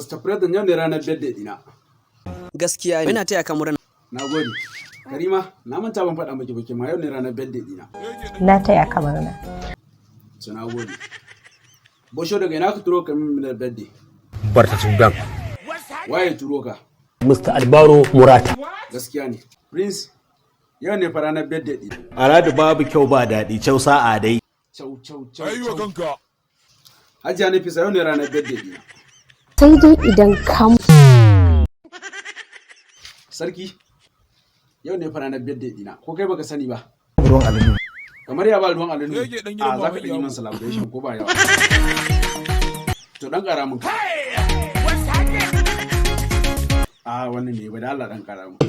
Mr. President yau ne ranar birthday dina. Gaskiya ne. Ina taya ka murna. Nagode. Karima, na manta ban faɗa miki ba ma yau ne ranar birthday dina. Na taya ka murna. So nagode. Bosho daga ina ka turo ka min da birthday? Barta Sudan. Waye turo ka? Mr. Albaro Murata. Gaskiya ne. Prince, yau ne fa ranar birthday dina. Aradu babu kyau ba daɗi, kyau sa'a dai. Cau. Aiwa kanka. Hajiya Nafisa yau ne ranar birthday dina. Sai dai idan ka Sarki, yau ne fa ranar birthday dina. Ko kai baka sani ba? Ruwan alumi. Kamar ya ba ruwan alumi. A za ka ɗan yi min celebration ko ba yawa. To ɗan ƙara min. A wannan ne ba da Allah ɗan ƙara min.